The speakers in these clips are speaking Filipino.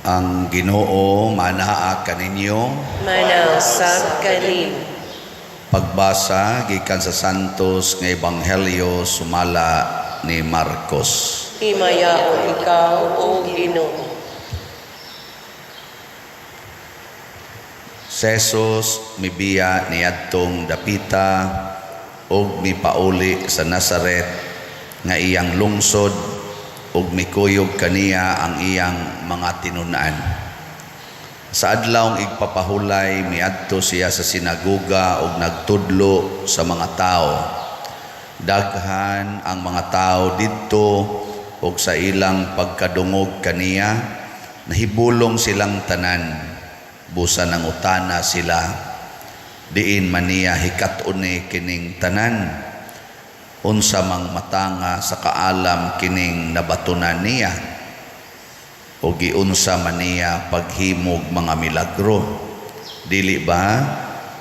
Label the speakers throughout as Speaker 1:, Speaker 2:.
Speaker 1: Ang Ginoo manaa kaninyo.
Speaker 2: Manasab kanin.
Speaker 1: Pagbasa gikan sa Santos nga Ebanghelyo sumala ni Marcos.
Speaker 2: Himayaon ikaw, O Ginoo.
Speaker 1: Si Jesus mibiya niadtong dapita ug mipauli sa Nazaret nga iyang lungsod ug mikuyog kaniya ang iyang mga tinun-an. Sa adlawng igpapahulay miadto siya sa sinagoga ug nagtudlo sa mga tao. Daghan ang mga tao didto ug sa ilang pagkadungog kaniya nahibulong silang tanan. Busa ng utana sila, diin man niya hikat-uni kining tanan, unsa mang matanga sa kaalam kining nabatunan niya, o giunsa man niya paghimog mga milagro. Dili ba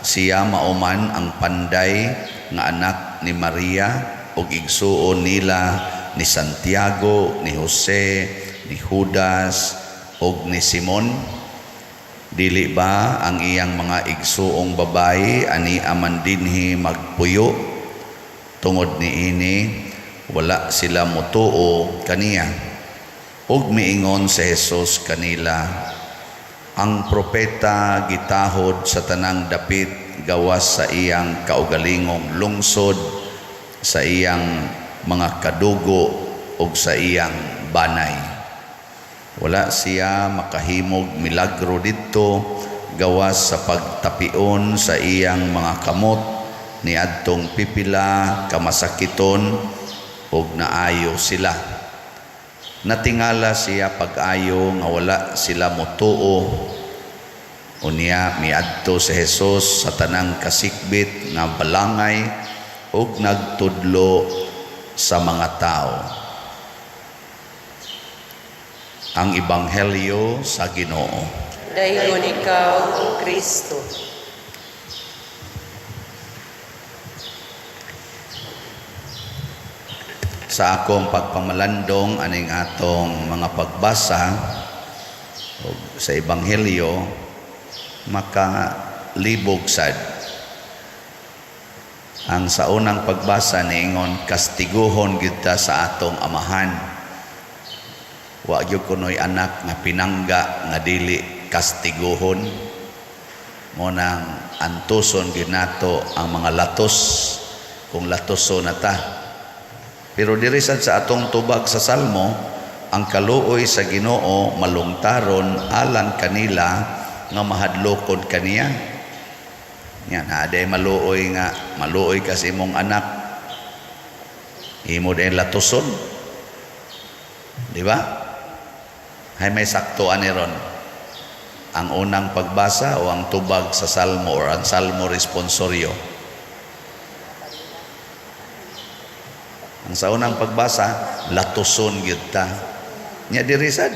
Speaker 1: siya mauman ang panday nga anak ni Maria ug igsuon nila ni Santiago, ni Jose, ni Judas ug ni Simon? Dili ba ang iyang mga igsuong babayi ani aman dinhi magpuyo? Tungod niini wala sila motuo kaniya. Ug miingon si Jesus kanila, ang propeta gitahod sa tanang dapit gawas sa iyang kaugalingong lungsod, sa iyang mga kadugo ug sa iyang banay. Wala siya makahimog milagro dito gawas sa pagtapion sa iyang mga kamot ni adtong pipila kamasakiton ug naayo sila. Natingala siya pag-ayo nga wala sila motuo. Unya miadto si Jesus sa tanang kasikbit nga balangay ug nagtudlo sa mga tao. Ang Ebanghelyo sa Ginoo.
Speaker 2: Dayon ikaw, O Kristo.
Speaker 1: Sa akong pagpamalandong aning atong mga pagbasa sa Ebanghelyo, makalibog sad. Ang sa unang pagbasa niingon, kastiguhon kita sa atong amahan. Wa gyud kunoy anak nga pinangga nga dili kastiguhon. Mo nang antuson gyud nato ang mga latos kung latoso na ta. Pero diri sad sa atong tubag sa Salmo, ang kaluoy sa Ginoo malungtaron alang kanila nga mahadlokon kaniya. Yan, aday maluoy nga maluoy kas imong anak. Imo din latoson. Di ba? Hay may saktuan ni ron. Ang unang pagbasa o ang tubag sa Salmo or ang Salmo responsorio. Ang sa unang pagbasa, latuson gyud ta. Nya diri sad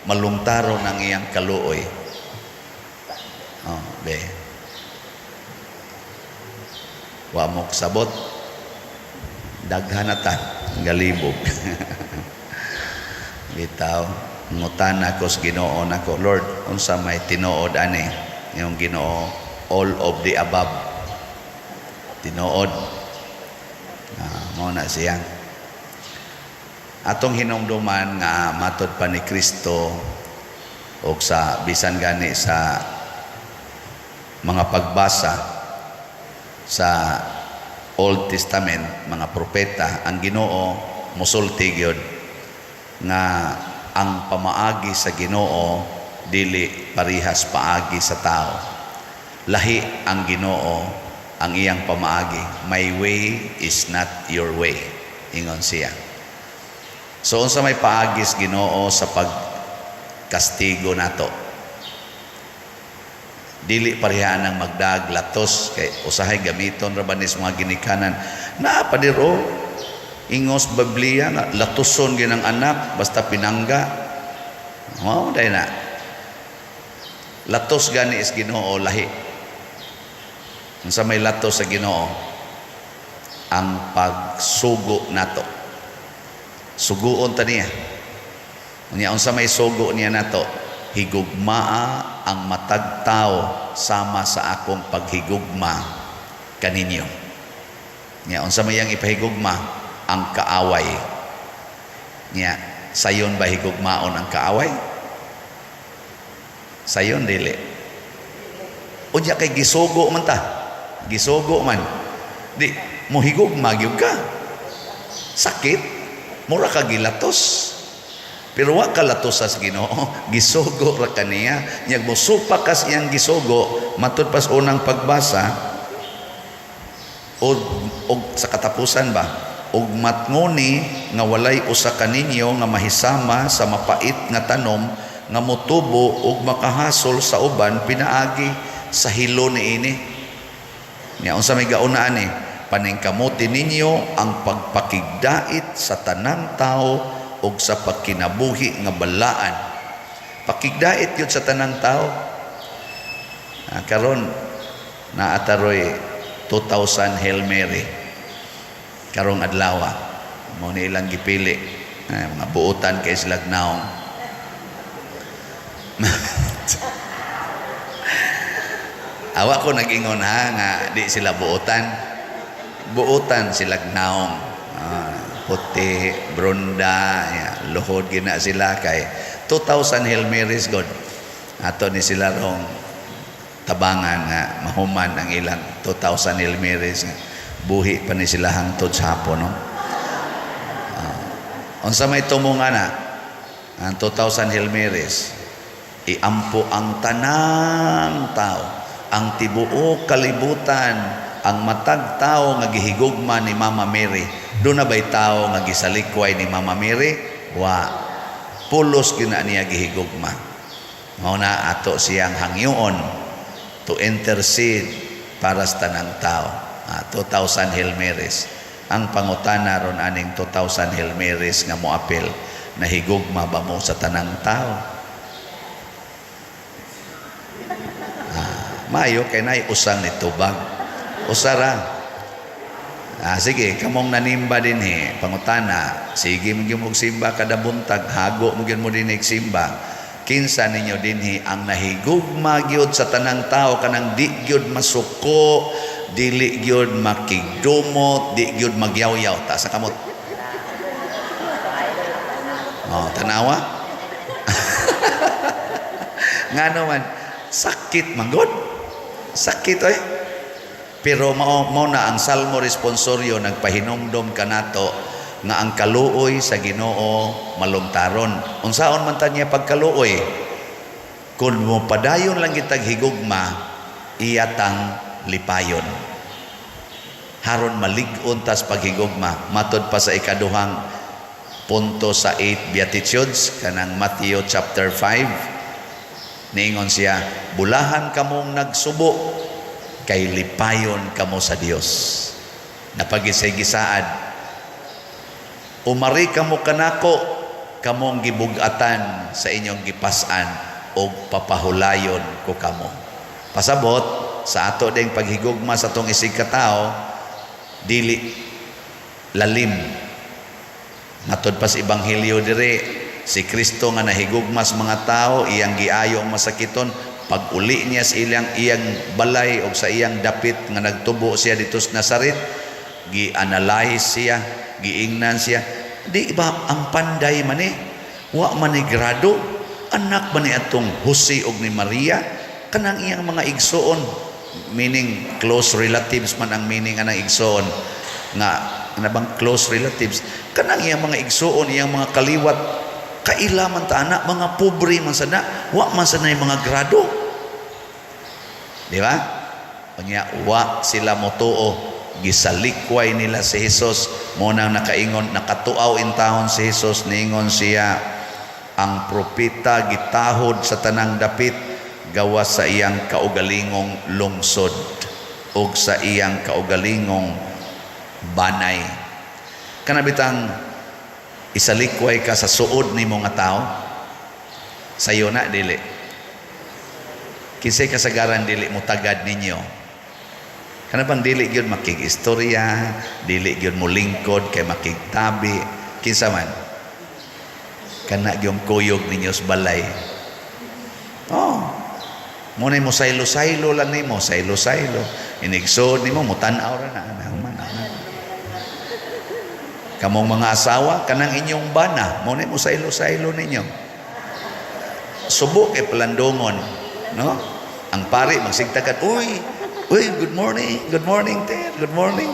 Speaker 1: malungtaron ang iyang kaluoy. Oh, be. Wa mo sabot. Daghan na ta galibog. Bitaw. Ngutana ko sa Ginoo nako, Lord, unsa may tinuod ani yung Ginoo, all of the above. Tinuod. Mao na siya. Atong hinumduman nga matod pa ni Kristo og sa bisan gani sa mga pagbasa sa Old Testament, mga propeta, ang Ginoo musulti gyud nga ang pamaagi sa Ginoo dili parihas paagi sa tao. Lahi ang Ginoo ang iyang pamaagi. My way is not your way, ingon siya. So unsa may paagis Ginoo sa pagkastigo nato? Dili pareha nang magdaglatos kay usahay gamiton ra banis mga ginikanan. Naa pa diro ingos Biblia nga latuson gyud ang anak basta pinangga. Mao day na. Latos gani is Ginoo lahi. Unsa may latos sa Ginoo? Ang pagsugo nato. Suguon ta niya. Unya unsa may sugo niya nato? higugmaa ang matag tao sama sa akong paghigugma kaninyo. Nya unsa may yang ipahigugma? Ang kaaway. Nya sayon ba higugmaon ang kaaway? Sayon dili. Unya kay gisugo man ta. Gisugo man. Di mo higugma gyud ka. Sakit, mura ka gilatos. Pero wa ka latos sa Ginoo, gisugo ra kaniya. Nyag mo supakas iyang gisugo, matud pas unang pagbasa og sa katapusan ba, og matnguni nga walay usa kaninyo nga mahisama sa mapait nga tanom nga motubo og makahasol sa uban pinaagi sa hilo niini. Nya unsa may gaunaan ni? Paningkamuti ninyo ang pagpakigdait sa tanang tao og sa pagkinabuhi nga balaan. Pakigdait yun sa tanang tao. Karon naataroy 2,000 Hail Mary karong adlaw mo ni ilang gipili mga buotan kay silag naong. Awa ko nag-ingon nga di sila buotan silag naong. Puti, bronda, luhod gina sila kay 2,000 Hail Marys God. Ato ni sila rong tabangan nga mahuman ang ilang 2,000 Hail Marys nga buhi pa ni sila hangtod sa hapon, no? Unsa may tumunga na ang 2,000 Hail Marys, iampo ang tanang tao, ang tibuok kalibutan, ang matag tao nga gihigugma ni Mama Mary. Doon na ba'y tao nga gisalikway ni Mama Mary? Wa. Pulos gina niya gihigugma. Mauna ato siyang hangyoon to intercede para sa tanang tao. 2,000 Hail Marys. Ang pangutana ron aning 2,000 Hail Marys nga moapil, nahigugma ba mo sa tanang tao? Mayo kay nay usang ni tubag. Usara. Sige, kamong nanimba din pangutana. Sige, mo simba kada buntag, hago mo din simba. Kinsa ninyo din ang nahigugma gyud sa tanang tao kanang di gyud masuko, dili gyud makigdumot, di gyud magyaw-yaw ta sa kamot. Tanawa. Ngano man sakit manggod. Sakit Pero mao na ang Salmo responsoryo nagpahinumdom kanato nga ang kaluoy sa Ginoo malumtaron. Unsaon man ta niya pagkaluoy? Kung mo padayon lang kitag higugma, iyatang lipayon. Haron malig-on tas paghigugma. Matod pa sa ikaduhang punto sa 8 Beatitudes kanang Matthew chapter 5. Niingon siya, bulahan kamong nagsubo kay lipayon kamo sa Dios. Napagisay-gisaad. Umari kamo kanako, kamong gibugatan sa inyong gipasan o papahulayon ko kamo. Pasabot sa ato ding paghigugma sa tong isig katao, dili lalim. Matod pa sa Ebanghelyo dire, si Kristo nga nahigugma sa mga tao, iyang giayong masakiton, pag uli niya sa iyang balay o sa iyang dapit nga nagtubo siya dito sa Nazaret, gi-analyze siya, giingnan siya. Di ba ang panday man wa man ni grado, anak man ni atong Jose og ni Maria, kanang iyang mga igsoon, meaning close relatives man ang meaning anang igsoon nga bang close relatives, kanang iyang mga igsoon, iyang mga kaliwat, kaila man ta anak, mga pobre man sana, wa man sana yung mga grado. Di ba? Kanya wa sila motuo, gisalikway nila si Jesus. Munang nakaingon, nakatuaw in taon si Jesus, niingon siya, ang propeta gitahod sa tanang dapit, gawa sa iyang kaugalingong lungsod o sa iyang kaugalingong banay. Kanabitang isalikway ka sa suod ni mga tao, sayo na dili. Kinsay kasagaran dili mo tagad ninyo. Kanabang dili gyud makig-istorya, dili gyud mo lingkod kay makigtabi, kinsa man. Kana gyung kuyog ninyo sa balay. Oh. Muna mo saylo-saylo lang nimo, saylo-saylo. Inigsod nimo mutan-aw ra na man. Kamong mga asawa kanang inyong bana, muna mo saylo-saylo ninyo. Subo kay palandongon, no? Ang pari magsigtagan, uy, good morning, good morning,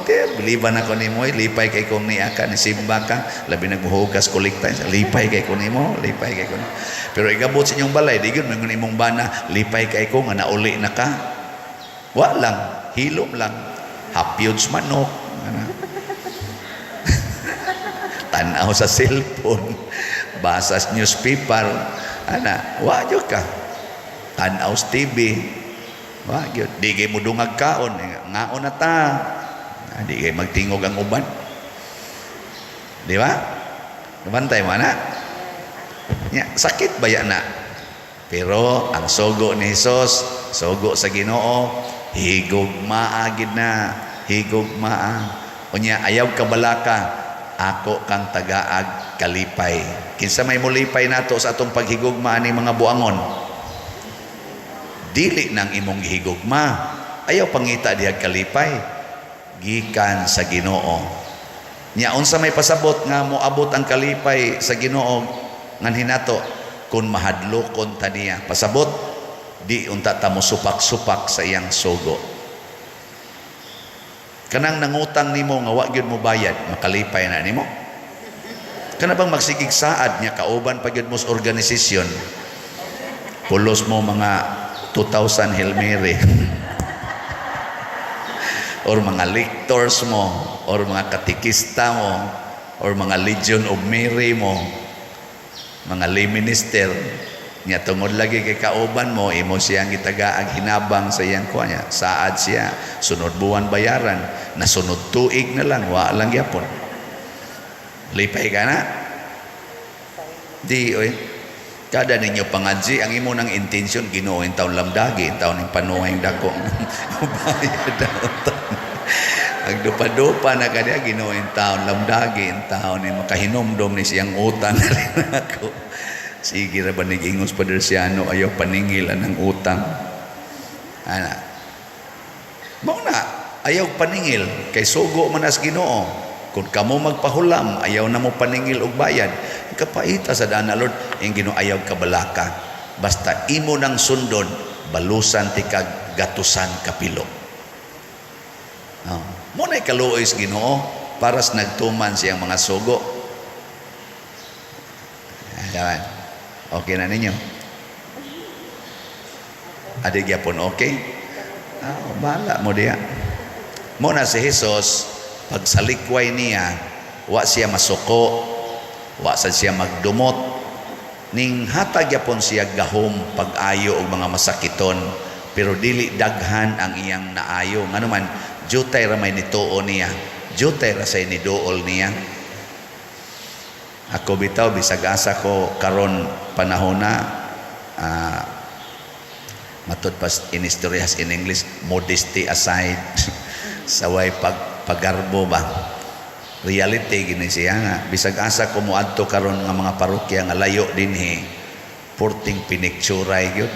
Speaker 1: Ter. Biliban ako nimo, lipay kay kong niaka, ni simba ka, labi nagbuhugas kolekta, lipay kay ko nimo, lipay kay ko. Pero igabot sa inyong balay, di gyud mangun imong bana, lipay kay ko nga nauli na ka. Wa lang, hilom lang, hapyod sa manok. Tanaw sa cellphone, basa sa newspaper, wa gyud ka. Tanaw sa TV, wa gyud. Di kay mo dungag kaon, ngaon na ta. Di kay magtingog ang uban. Di ba? Nabantay mo na. Sakit ba yan na? Pero ang sugo ni Jesus, sugo sa Ginoo, higugmaa gid na, higugmaa. Unya ayaw kabalaka, ako kang tagaag kalipay. Kinsa may mulipay nato sa atong paghigugma ni mga buangon? Dili nang imong higugma. Ayaw pangita diha kalipay. Gikan sa Ginoo. Nya unsa may pasabot nga moabot ang kalipay sa Ginoo ngan hinato kun mahadlokon ta niya. Pasabot di unta ta mo supak-supak sa iyang sugo. Kanang nangutang nimo nga wa gyud mo bayad, makalipay na nimo. Kana bang magsigig saad niya kauban pa gyud mo sa organisasyon. Pulos mo mga 2,000 Hail Mary. Or mga lectors mo, or mga katikista mo, or mga Legion of Mary mo, mga lay minister, niya tungod lagi kay kauban mo, imo siyang gitagaag hinabang sa iyang kuha niya. Saad siya, sunod buwan bayaran, nasunod tuig na lang, wa lang yapon. Lipay ka na? Di, oy. Kada ninyo pangadji, ang imo ng intensyon, Ginoo taon lamdagi, taon ng panuhay dakong bayad daw. Ang dupa-dupa na kanya, Ginoo taon lamdagi, taon ni makahinomdom ni siyang utang na rin ako. Sige ra ba nag-ingos pa Dersiano, ayaw paningilan ng utang. Mao na, ayaw paningil, kay sugo man as Ginoo. Kung kamo magpahulam, ayaw na mo paningil og bayad. Kapaita sa daan na Lord, yung Ginoo ayaw kabalaka. Basta imo nang sundon, balusan ti kag gatusan kapilo. Muna'y kaluoy sa Ginoo, paras nagtuman siyang mga sugo. Ayan. Okay na ninyo? Adig yapon okay? Bahala mo diya. Muna si Jesus, pag sa likway niya, wa siya masuko, wa siya magdumot, ning hatag yapon siya gahom pag-ayo og mga masakiton, pero dili daghan ang iyang naayo. Ngano man, jutay ra may nituo niya, jutay ra say niduol niya. Ako bitaw, bisag asa ko karon panahon na, matod pas in historyas in English, modesty aside, saway paggarbo ba, reality gini siya nga, bisag asa ko muadto karon nga mga parokya nga layo dinhi, purting pinikturay gyud.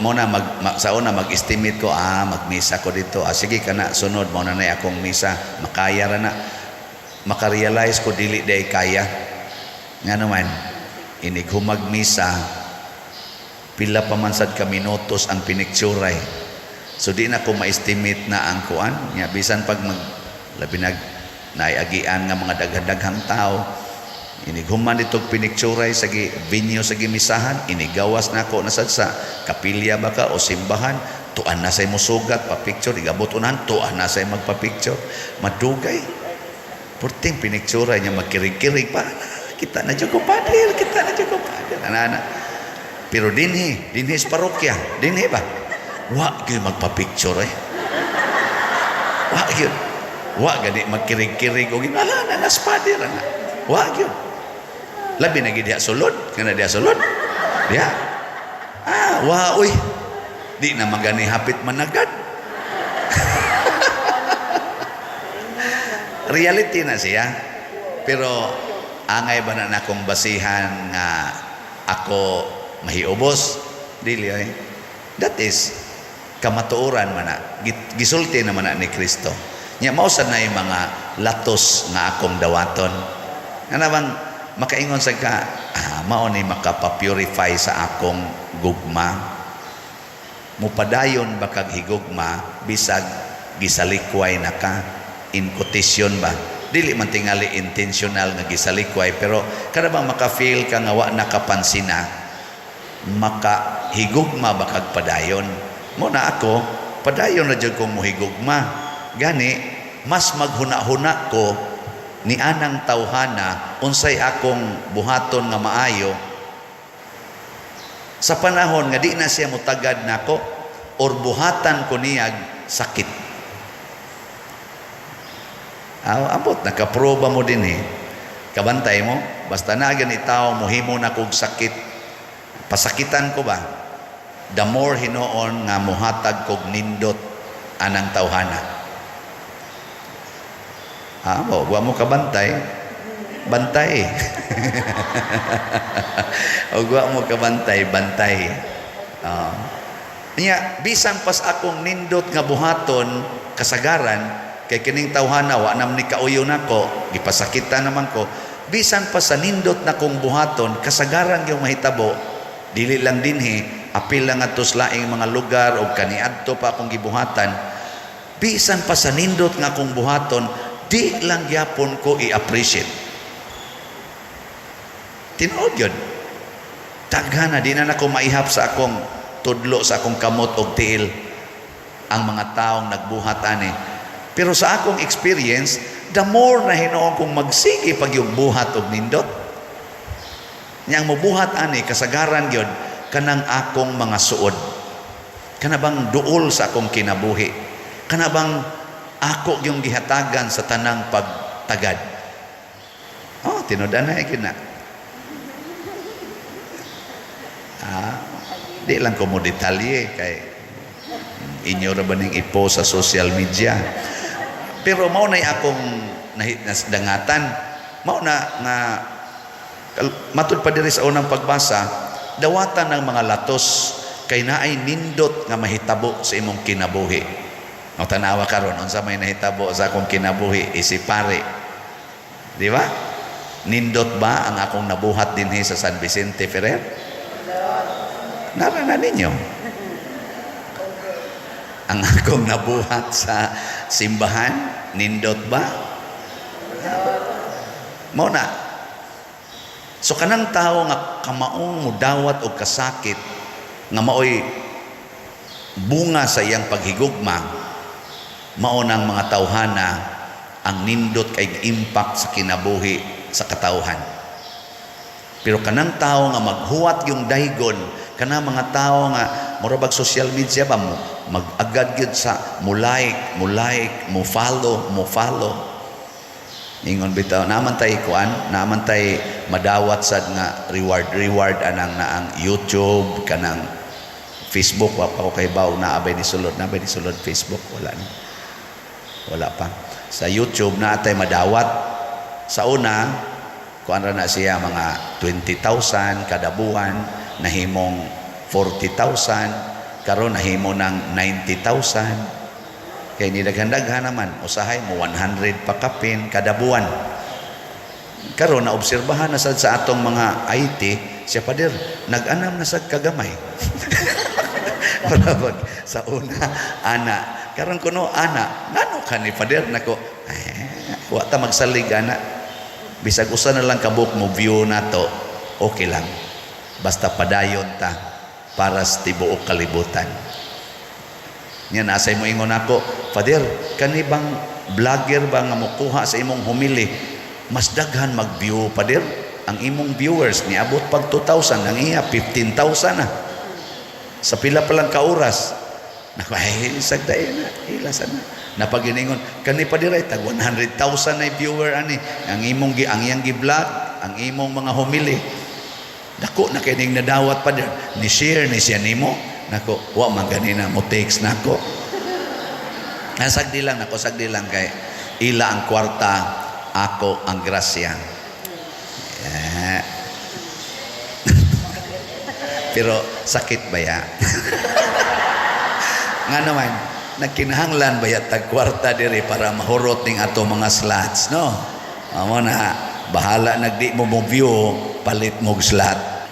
Speaker 1: Mo na sa una mag-estimate ko, magmisa ko dito, sige kana sunod mo na akong misa, makaya ra na. Makarealize ko dili day kaya. Nga naman, inighumag misa, pila pa man sad ka minutos ang pinikturay. So di na ko ma-estimate na ang kuan. Nya bisan pag labi naiagian nga mga daghan-daghang tao, inighuman ditog pinikturay sa venue sa gimisahan, inigawas na ako nasad sa kapilya baka o simbahan, tuan na say musugat pa picture, igabot unan tuan na say magpa-picture. Madugay. Purting pinikturay niya magkirig-kirig pa. Kita na dyan ko padil, kita na dyan ko padil. Anak-anak. Pero dinhi sa parokya, dinhi ba? Wa gyud magpa-picture Wa gyud. Wa gani magkirig-kirig og nas padil na. Wa gyud. Labi na gid diha sulod, kana diha sulod. Diha. Wa uy. Di na magani hapit managad. Reality na siya. Pero angay ba na akong basihan nga ako mahiubos. Dili ay. That is kamatuoran man na. Gisulti naman na ni Kristo. Nya mao sad na yung mga latos nga akong dawaton. Ano bang makaingon sa ka, mao ni makapapurify sa akong gugma. Mupadayon ba kag higugma bisag gisalikway na ka, in quotation ba, dili man tingali intentional nga gisalikway, pero kada bang maka-feel ka nga wa nakapansin na makahigugma ba kag padayon. Muna ako padayon na jud kong muhigugma, gani mas maghuna-huna ko ni anang tawhana unsay akong buhaton nga maayo sa panahon nga di na siya mutagad nako or buhatan ko niyag sakit. Abot nakaproba mo din kabantay mo basta na gani tao mohimo na kog sakit, pasakitan ko ba, the more hinoon nga muhatag kog nindot anang tawhana. Wa mo kabantay, bantay. O wa mo kabantay, bantay. Nya bisan pas akong nindot nga buhaton kasagaran kay kining tawhana wa nam ni kauyo nako, gipasakitan naman ko. Bisan pa sa nindot na kong buhaton kasagaran gyud mahitabo, dili lang dinhi, apil lang atos laing mga lugar o kaniadto pa akong gibuhatan. Bisan pa sa nindot nga kong buhaton, di lang yapon ko i-appreciate. Tinuod yun. Taghana, di na ako maihap sa akong tudlo, sa akong kamot o tiil ang mga taong nagbuhat ani. Pero sa akong experience, the more na hinoon kong magsige pag yung buhat o nindot. Niyang mubuhat ani, kasagaran yun, kanang akong mga suod. Kanabang duol sa akong kinabuhi. Kanabang ako yung gihatagan sa tanang pagtagad. Tinudan na na. Di lang ko mo detalye kay inyo ra ba ning ipost sa social media. Pero mao na akong nasdangatan. Mao na nga matud pa diri sa unang pagbasa, dawatan ng mga latos kay naay nindot nga mahitabo sa imong kinabuhi. O tanawa karon unsa may nahitabo sa akong kinabuhi, isipare. Di ba? Nindot ba ang akong nabuhat dinhi sa San Vicente Ferrer? Naranan ninyo. Ang akong nabuhat sa simbahan, nindot ba? Mao na. So kanang tao nga kamaong mudawat og kasakit nga maoy bunga sa iyang paghigugma, maunang mga tawhana ang nindot kay impact sa kinabuhi sa katawhan. Pero kanang tao nga maghuwat yung daygon, kanang mga tao nga murabag social media ba mo mag-agad gyud sa mo like, mo follow. Ingon bitaw naman tay kuan, naman tay madawat sad nga reward anang naang YouTube, kanang Facebook wa pa ko kay baw na abay ni sulod Facebook wala pa. Sa YouTube na atay madawat. Sa una, kuan ra na siya mga 20,000 kada buwan, nahimong 40,000, karon nahimo ng 90,000. Kay nidaghan-daghan naman, usahay mo 100 pa kapin kada buwan. Karon na obserbahan na sad sa atong mga IT, siya pader nag-anam na sad kagamay. Para sa una ana, karon kuno ana, ngano ka ni pader nako, wa ta magsalig ana. Bisag usa na lang kabuk mo view nato, okay lang. Basta padayon ta para sa tibuok kalibutan. Yan asay mo ingon ako, pader, kani bang vlogger ba nga mokuha sa imong humili, mas daghan mag-view pader. Ang imong viewers ni abot pag 2,000, ang iya 15,000 na. Sa pila pa lang ka oras. Naku, sagday na, ilasan na. Napaginingon, kani pa diray, tag 100,000 na viewer ani. Ang iyang gi-vlog, ang imong mga humili. Dako na kining nadawat pa dir. Ni share ni siya nimo. Nako, wa man ganina mo takes nako. Sagdi lang kay ila ang kwarta, ako ang grasya. Pero sakit ba ya? Nga naman, nagkinahanglan ba ya tagkwarta diri para mahurot ning ato mga slots, no? Amo na, bahala nagdi mo mo view, palit mo slot.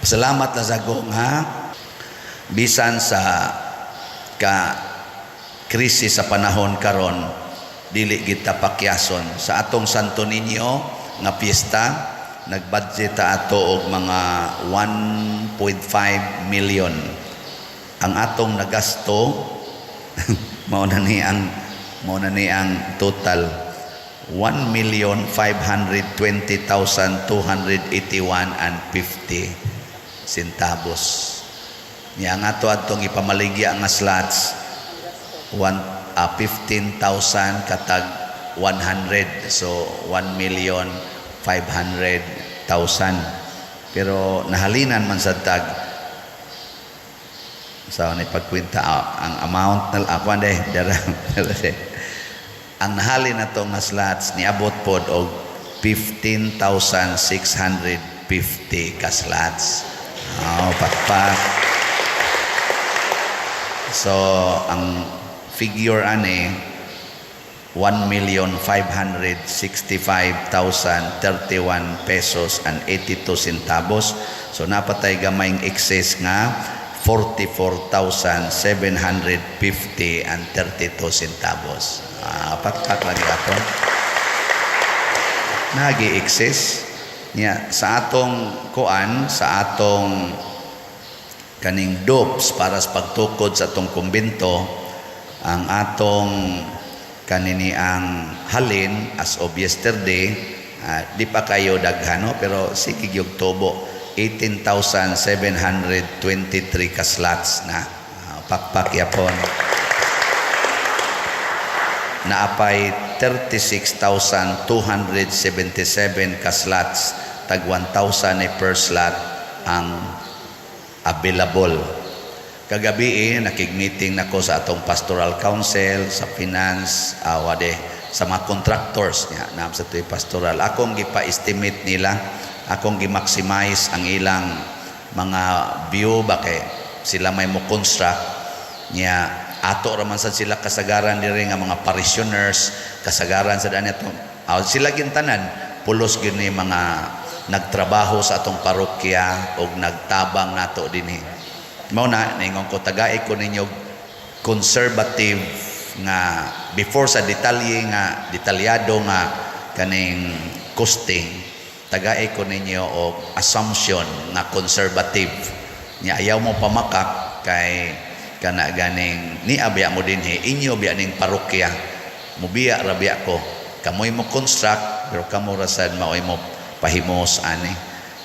Speaker 1: Salamat na sa kong ha. Bisan sa krisis sa panahon karon, dili kita pakyason sa atong Santo Niño nga piyesta. Nagbudget ato og mga 1.5 million. Ang atong nagasto mao na ni ang total 1,520,281.50 centavos. Niya nga ato atong ipamaligya nga slots 15,000 katag 100, so 1,500,000. Pero nahalinan man sa tag ni pagkwenta ang amount na ako ang nahalin na to nga slots niabot pod og 15,650 ka slots. Pakpak. So ang figure ani 1,565,031 pesos and 82 centavos. So napatay gamayng excess nga 44,750 and 32 centavos. Pakpak lagi ato. Nagi-excess niya sa atong kuan, sa atong kaning dopes para sa pagtukod sa atong kumbento, ang atong kanini ang halin as of yesterday, di pa kayo daghano pero sige yung tubo 18,723 ka slots na. Pakpak yapon. Naapay 36,277 ka slots, tag 1,000 per slot ang available. Kagabi nakig-meeting nako sa atong pastoral council, sa finance, sa mga contractors niya na sa tuy pastoral. Akong gipa-estimate nila, akong gi-maximize ang ilang mga view bakay sila may mo construct niya. Ato raman sad sila kasagaran diri nga mga parishioners, kasagaran sa dani atong sila gintanan pulos gyud ni mga nagtrabaho sa atong parokya og nagtabang nato dinhi. Mao na ningon ko tagay ko ninyo conservative nga before sa detalyado nga kaning costing, tagay ko ninyo og assumption nga conservative. Nya ayaw mo pamakak kay kana ganing ni abya mo dinhi inyo biya ning parokya. Mubiya ra biya ko. Kamoy mo construct pero kamo rasad maoy mo pahimos ani.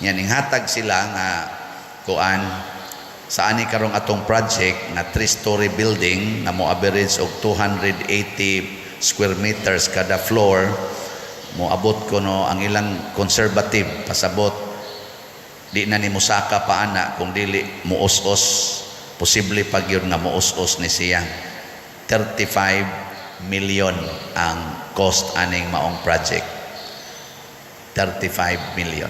Speaker 1: Nya ning hatag sila nga kuan sa ani karong atong project na 3-story building na mo average og 280 square meters kada floor, mo abot ko no ang ilang conservative pasabot di na ni musaka pa ana kung dili mo us-us, posible pag yun nga mo us-us ni siya. 35 million ang cost aning maong project. 35 million.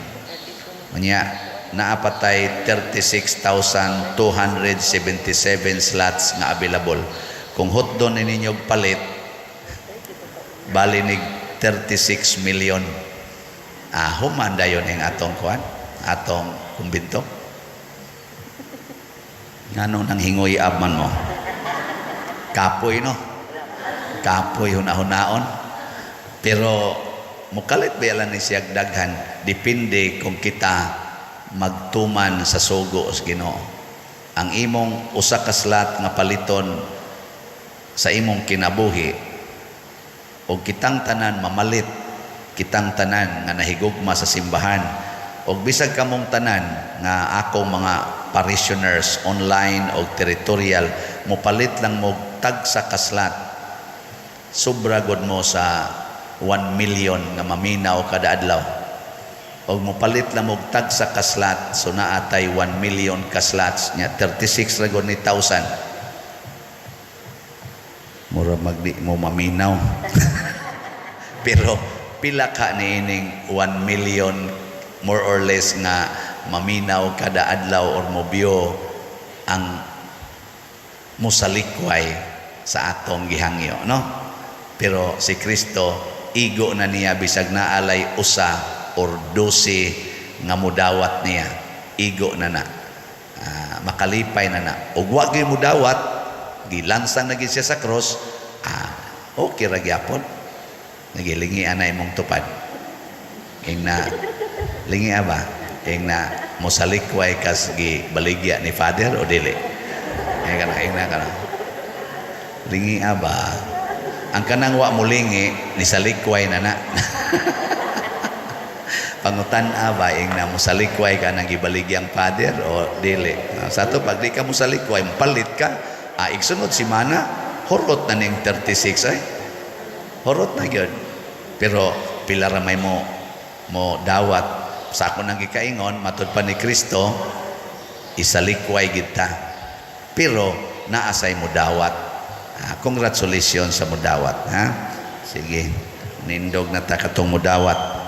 Speaker 1: Unya naapatay 36,277 slots nga available. Kung hotdon ninyong palit, balinig 36 million. Humanda yun ang atong kuan, atong kumbinto. Ngano nang hingoy abman mo? Kapoy no? Kapoy hunahunaon. Pero mukalit ba yalan ni siyag daghan? Depende kung kita magtuman sa sugo sa Ginoo. Ang imong usa ka slot nga paliton sa imong kinabuhi o kitang tanan mamalit, kitang tanan nga nahigugma sa simbahan o bisag kamong tanan nga akong mga parishioners online o territorial mopalit lang mo tagsa ka slot, sobra gud mo sa 1 million nga maminaw kada adlaw. O mopalit lang mo tagsa ka slot, so naatay 1 million ka slots nya 36 ragon ni 1,000. Mura magdi mo maminaw. Pero pila ka ni ining 1 million more or less nga maminaw kada adlaw or mobyo ang musalikway sa atong gihangyo, no? Pero si Kristo igo na niya bisag naalay usa or 12 nga mudawat niya, igo na na. Makalipay na na. Ug wa gyud mudawat, gilansang na gid siya sa cross, okay ra gyapon. Nagilingi anay mong tupad. Ing na lingi ba? Ing na mosalikway kas gi baligya ni Father o dili? Ing na kana. Lingi ba? Ang kanang wa mulingi ni salikway na na. Pangutan ba ing na musalikway ka nang gibaligyang Father o dili? Sa to pag di ka musalikway, palit ka. Igsunod si mana, horot na ning 36 ay. Horot na gyud. Pero pila ra may mo dawat sa ako nang gikaingon matud pa ni Kristo isalikway kita. Pero naasay mo dawat. Congratulations sa mudawat, ha? Sige, nindog na ta katong mudawat.